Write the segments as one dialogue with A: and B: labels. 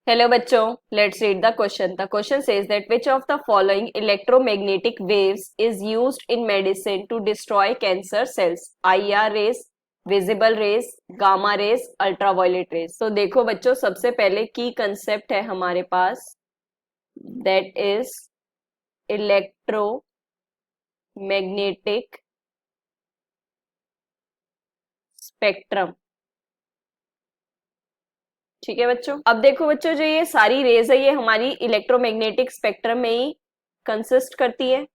A: Hello bachcho, let's read the question. The question says that which of the following electromagnetic waves is used in medicine to destroy cancer cells? IR rays, visible rays, gamma rays, ultraviolet rays. तो देखो बच्चों, सबसे पहले की concept है हमारे पास, that is electromagnetic spectrum. ठीक है बच्चों। अब देखो बच्चों, जो ये सारी रेज है ये हमारी इलेक्ट्रोमैग्नेटिक स्पेक्ट्रम में ही कंसिस्ट करती है।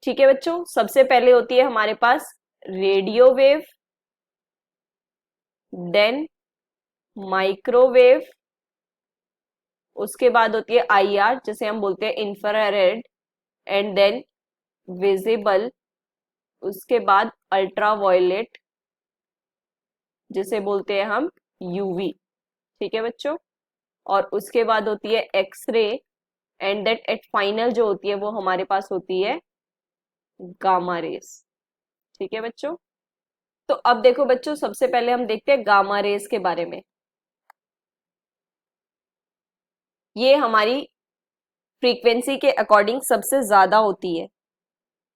A: ठीक है बच्चों, सबसे पहले होती है हमारे पास रेडियो वेव, देन माइक्रोवेव, उसके बाद होती है आईआर जिसे हम बोलते हैं इंफ्रारेड, एंड देन विजिबल, उसके बाद अल्ट्रावायलेट जिसे बोलते हैं हम यूवी। ठीक है बच्चों, और उसके बाद होती है x-ray, and that at final जो होती है वो हमारे पास होती है गामा रेस। ठीक है बच्चों, तो अब देखो बच्चों, सबसे पहले हम देखते हैं गामा रेस के बारे में। ये हमारी फ्रीक्वेंसी के अकॉर्डिंग सबसे ज्यादा होती है।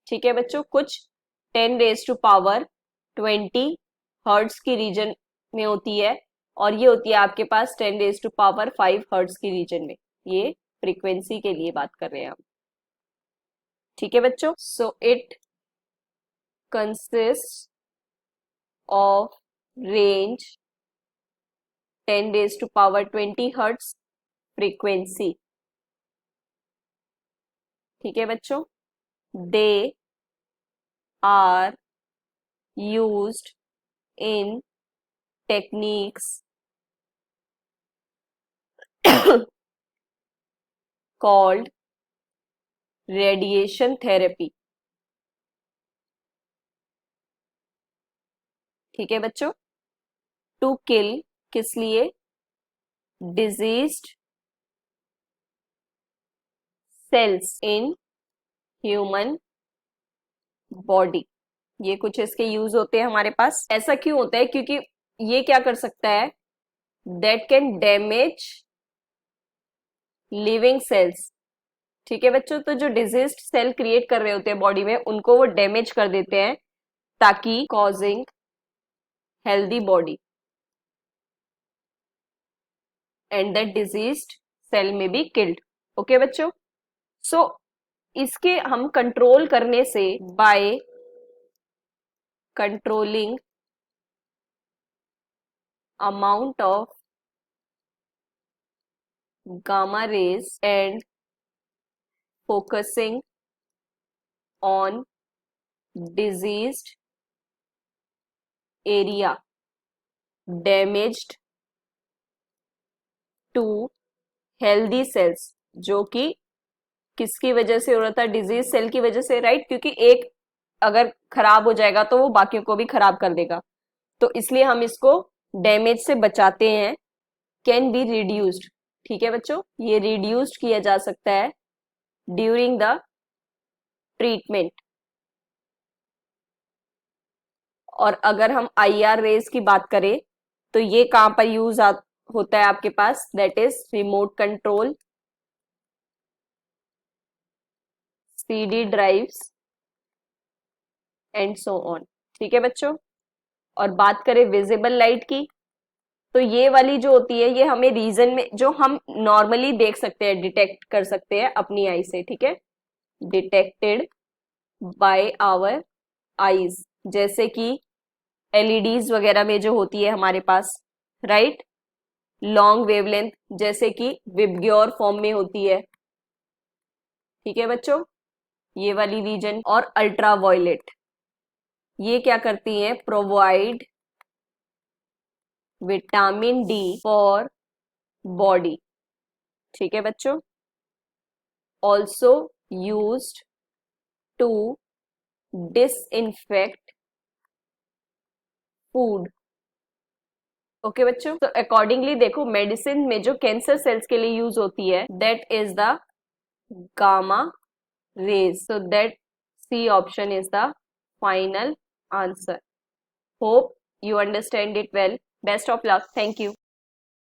A: ठीक है बच्चों, कुछ 10⁻20 हर्ट्स की रीजन में होती है, और ये होती है आपके पास 10⁵ हर्ट्स की रीजन में। ये फ्रीक्वेंसी के लिए बात कर रहे हैं हम। ठीक है बच्चों, so it consist of range 10⁻20 hertz frequency. ठीक है बच्चों, they are used in techniques called radiation therapy. ठीक है बच्चों, टू किल किस लिए? Diseased cells in human body. ये कुछ इसके यूज होते हैं हमारे पास। ऐसा क्यों होता है? क्योंकि ये क्या कर सकता है, that can damage living cells. ठीक है बच्चों, तो जो डिजीज्ड सेल क्रिएट कर रहे होते हैं बॉडी में, उनको वो डैमेज कर देते हैं, ताकि causing healthy body, and that diseased cell may be killed. Okay बच्चों, सो इसके हम कंट्रोल करने से, by controlling amount of gamma rays and focusing on diseased area damaged to healthy cells, जो कि किसकी वजह से हो रहा था? डिजीज सेल की वजह से, राइट? क्योंकि एक अगर खराब हो जाएगा तो वो बाकियों को भी खराब कर देगा, तो इसलिए हम इसको डैमेज से बचाते हैं। Can be reduced. ठीक है बच्चों, ये रिड्यूस्ड किया जा सकता है ड्यूरिंग द ट्रीटमेंट। और अगर हम आईआर रेज की बात करें तो ये कहां पर यूज होता है आपके पास? That is remote control, CD drives and so on. ठीक है बच्चों, और बात करें विजिबल लाइट की, तो ये वाली जो होती है ये हमें रीजन में, जो हम नॉर्मली देख सकते हैं, डिटेक्ट कर सकते हैं अपनी आई से। ठीक है, डिटेक्टेड बाय आवर आईज, जैसे कि एलईडीज वगैरह में जो होती है हमारे पास, राइट? लॉन्ग वेवलेंथ जैसे कि विबग्योर फॉर्म में होती है। ठीक है बच्चों, ये वाली रीजन। और अल्ट्रावायलेट, ये क्या करती हैं? Provide vitamin D for body. ठीक है बच्चों, also used to disinfect food. Okay बच्चों, तो अकॉर्डिंगली देखो, मेडिसिन में जो कैंसर सेल्स के लिए यूज होती है, that is the gamma rays. So that C option is the final answer. Hope you understand it well. Best of luck. Thank you.